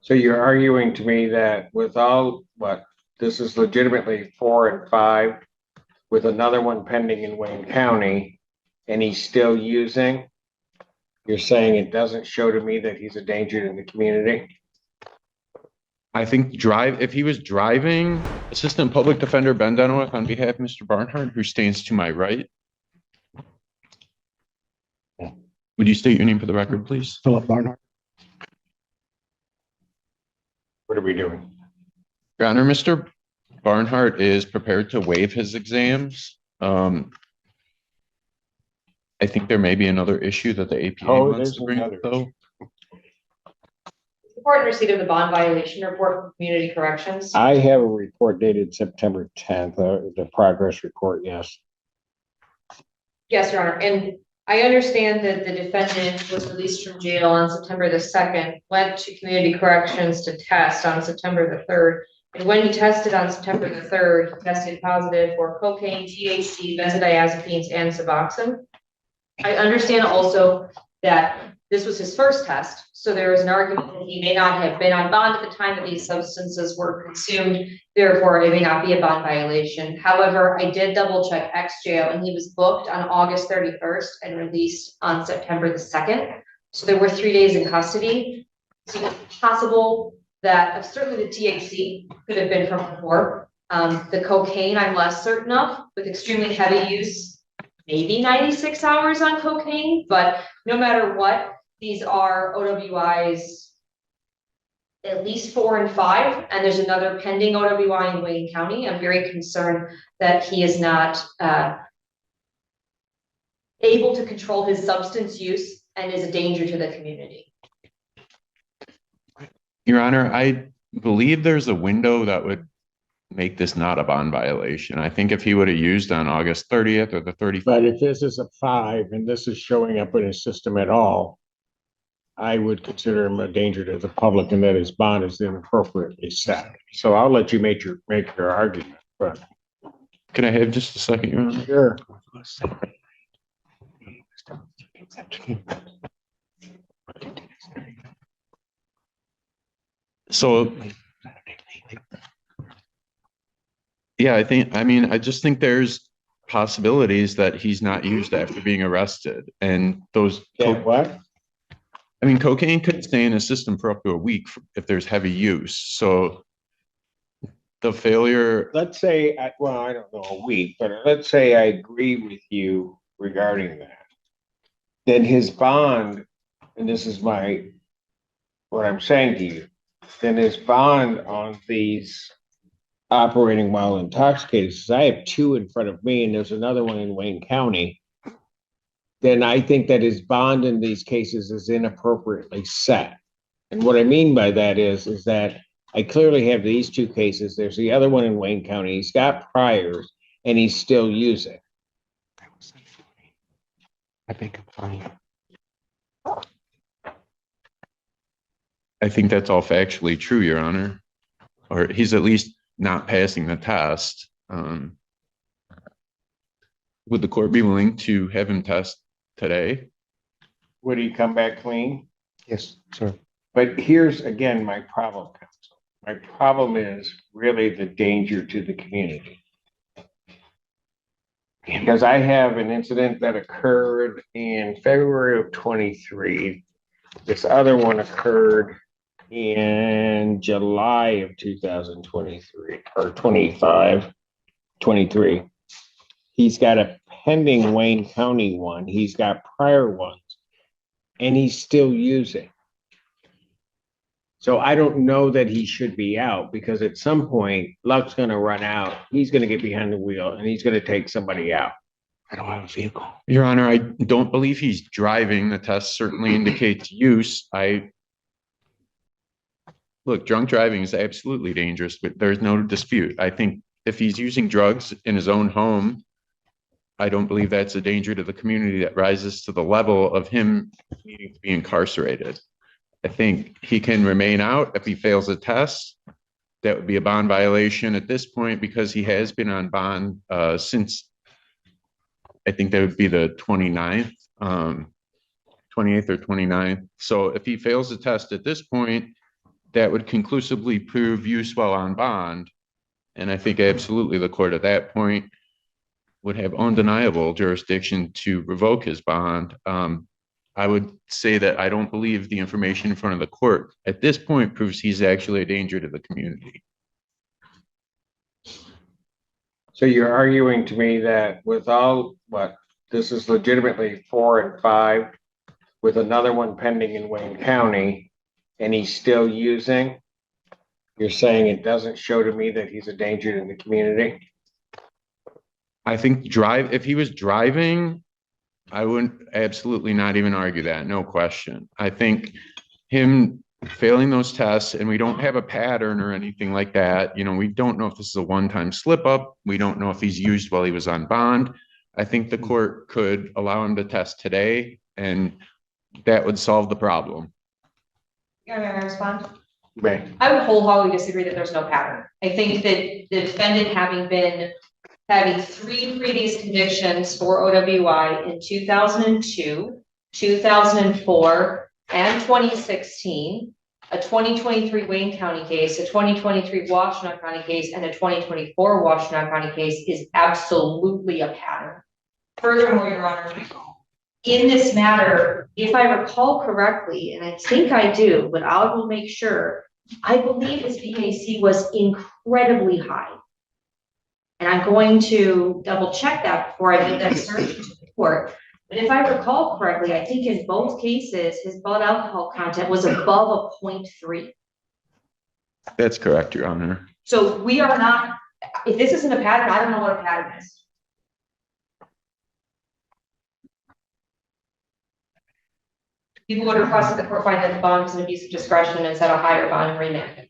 So you're arguing to me that with all what this is legitimately 4 and 5 with another one pending in Wayne County and he's still using, you're saying it doesn't show to me that he's a danger to the community? I think if he was driving, Assistant Public Defender Ben Denowith on behalf of Mr. Barnhart, who stands to my right. Would you state your name for the record, please? Philip Barnhart. What are we doing? Your Honor, Mr. Barnhart is prepared to waive his exams. I think there may be another issue that the APA wants to bring up, though. Report and receipt of the bond violation report from Community Corrections. I have a report dated September 10th, the progress report, yes. Yes, Your Honor. And I understand that the defendant was released from jail on September the 2nd, went to Community Corrections to test on September the 3rd. And when he tested on September the 3rd, he tested positive for cocaine, THC, benzodiazepines, and Suboxone. I understand also that this was his first test, so there is an argument that he may not have been on bond at the time that these substances were consumed, therefore it may not be a bond violation. However, I did double check ex-jail and he was booked on August 31st and released on September the 2nd. So there were 3 days in custody. So it's possible that certainly the THC could have been from before. The cocaine I'm less certain of, with extremely heavy use, maybe 96 hours on cocaine, but no matter what, these are OWIs at least 4 and 5, and there's another pending OWI in Wayne County. I'm very concerned that he is not able to control his substance use and is a danger to the community. Your Honor, I believe there's a window that would make this not a bond violation. I think if he would have used on August 30th or the 31st. But if this is a 5 and this is showing up in his system at all, I would consider him a danger to the public and that his bond is inappropriately set. So I'll let you make your argument, but. Can I have just a second, Your Honor? Sure. So, yeah, I just think there's possibilities that he's not used after being arrested. And those, What? I mean, cocaine could stay in his system for up to a week if there's heavy use. So the failure. Let's say, well, I don't know, a week, but let's say I agree with you regarding that. Then his bond, and this is what I'm saying to you, then his bond on these operating while intoxicated, since I have 2 in front of me and there's another one in Wayne County, then I think that his bond in these cases is inappropriately set. And what I mean by that is that I clearly have these 2 cases. There's the other one in Wayne County. He's got priors and he's still using. I think I'm fine. I think that's all factually true, Your Honor. Or he's at least not passing the test. Would the court be willing to have him test today? Would he come back clean? Yes, sir. But here's again my problem, counsel. My problem is really the danger to the community. Because I have an incident that occurred in February of 23. This other one occurred in July of 2023 or 23. He's got a pending Wayne County one. He's got prior ones and he's still using. So I don't know that he should be out because at some point luck's going to run out. He's going to get behind the wheel and he's going to take somebody out. I don't have a vehicle. Your Honor, I don't believe he's driving. The test certainly indicates use. Look, drunk driving is absolutely dangerous, but there's no dispute. I think if he's using drugs in his own home, I don't believe that's a danger to the community that rises to the level of him needing to be incarcerated. I think he can remain out if he fails a test. That would be a bond violation at this point because he has been on bond since I think that would be the 29th, 28th or 29th. So if he fails the test at this point, that would conclusively prove use while on bond. And I think absolutely the court at that point would have undeniable jurisdiction to revoke his bond. I would say that I don't believe the information in front of the court at this point proves he's actually a danger to the community. So you're arguing to me that with all, this is legitimately 4 and 5, with another one pending in Wayne County, and he's still using, you're saying it doesn't show to me that he's a danger to the community? I think if he was driving, I wouldn't absolutely not even argue that, no question. I think him failing those tests, and we don't have a pattern or anything like that. You know, we don't know if this is a one-time slip up. We don't know if he's used while he was on bond. I think the court could allow him to test today, and that would solve the problem. May I respond? Right. I would wholeheartedly disagree that there's no pattern. I think that the defendant having 3 previous convictions for OWI in 2002, 2004, and 2016, a 2023 Wayne County case, a 2023 Washtenaw County case, and a 2024 Washtenaw County case is absolutely a pattern. Furthermore, Your Honor, in this matter, if I recall correctly, and I think I do, but I will make sure, I believe his BAC was incredibly high. And I'm going to double check that before I get that search to the court. But if I recall correctly, I think in both cases, his blood alcohol content was above a 0.3. That's correct, Your Honor. So we are not, if this isn't a pattern, I don't know what a pattern is. People would request that the court find that the bond is an abuse of discretion and set a higher bond and remand.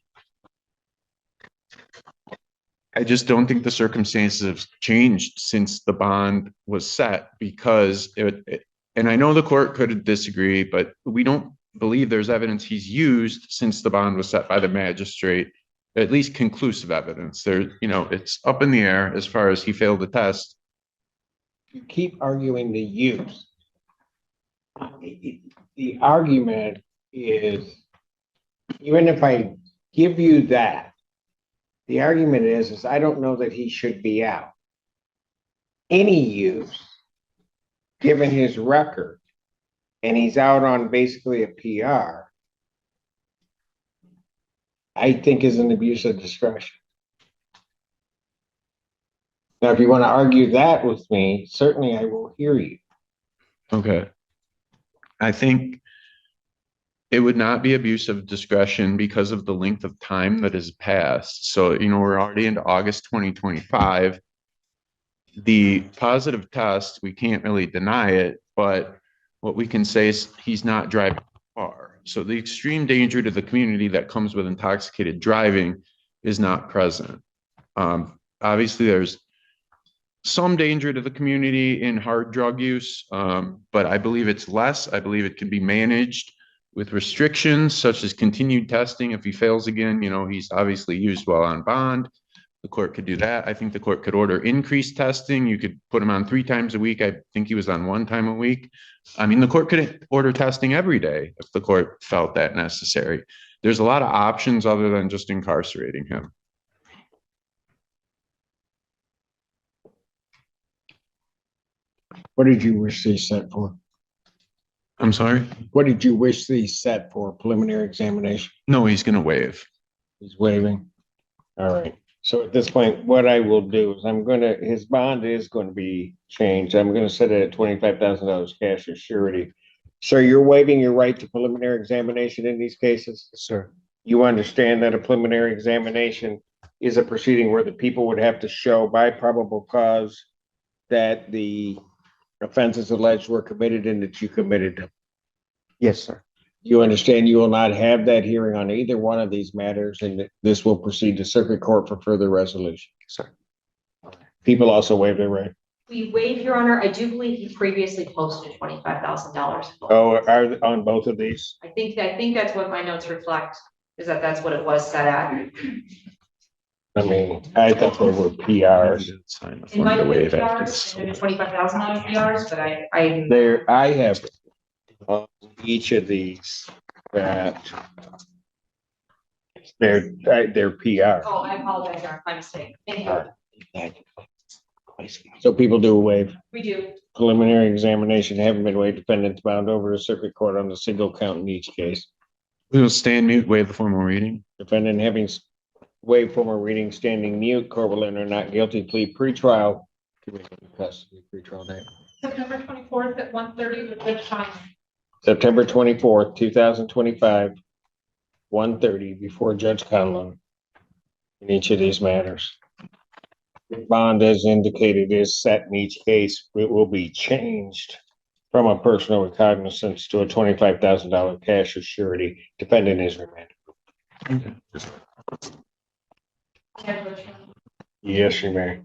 I just don't think the circumstances have changed since the bond was set, because and I know the court could disagree, but we don't believe there's evidence he's used since the bond was set by the magistrate, at least conclusive evidence. There, you know, it's up in the air as far as he failed the test. You keep arguing the use. The argument is, even if I give you that, the argument is I don't know that he should be out. Any use, given his record, and he's out on basically a PR, I think is an abuse of discretion. Now, if you want to argue that with me, certainly I will hear you. Okay. I think it would not be abuse of discretion because of the length of time that has passed. So, you know, we're already into August 2025. The positive test, we can't really deny it, but what we can say is he's not driving far. So the extreme danger to the community that comes with intoxicated driving is not present. Obviously, there's some danger to the community in hard drug use, but I believe it's less. I believe it can be managed with restrictions such as continued testing. If he fails again, you know, he's obviously used while on bond. The court could do that. I think the court could order increased testing. You could put him on 3 times a week. I think he was on 1 time a week. I mean, the court could order testing every day if the court felt that necessary. There's a lot of options other than just incarcerating him. What did you wish these set for? I'm sorry? What did you wish these set for? Preliminary examination? No, he's going to waive. He's waiving. All right. So at this point, what I will do is his bond is going to be changed. I'm going to set it at $25,000 cash or surety. So you're waiving your right to preliminary examination in these cases? Sir. You understand that a preliminary examination is a proceeding where the people would have to show by probable cause that the offenses alleged were committed and that you committed them. Yes, sir. You understand you will not have that hearing on either one of these matters, and that this will proceed to circuit court for further resolution. Sir. People also waive their right. We waive, Your Honor. I do believe he previously posted $25,000. Oh, are on both of these? I think that's what my notes reflect, is that that's what it was set at. I mean, I thought they were PRs. Sign the It form might to have been waive after PRs, this. $25,000 PRs, but I have on each of these that Their PR. Oh, I apologize, Your Honor, my mistake. Thank you. So people do waive We do. preliminary examination, haven't been waived, defendants bound over to circuit court on the single count in each case. We will stand mute, waive the formal reading. Defendant having waived formal reading, standing mute, court will enter not guilty plea pretrial. Custody pretrial date. September 24th at 1:30 with Judge Thompson. September 24th, 2025, 1:30 before Judge Conlon in each of these matters. The bond, as indicated, is set in each case. It will be changed from a personal recognizance to a $25,000 cash or surety. Defendant is remanded. Yes, you may.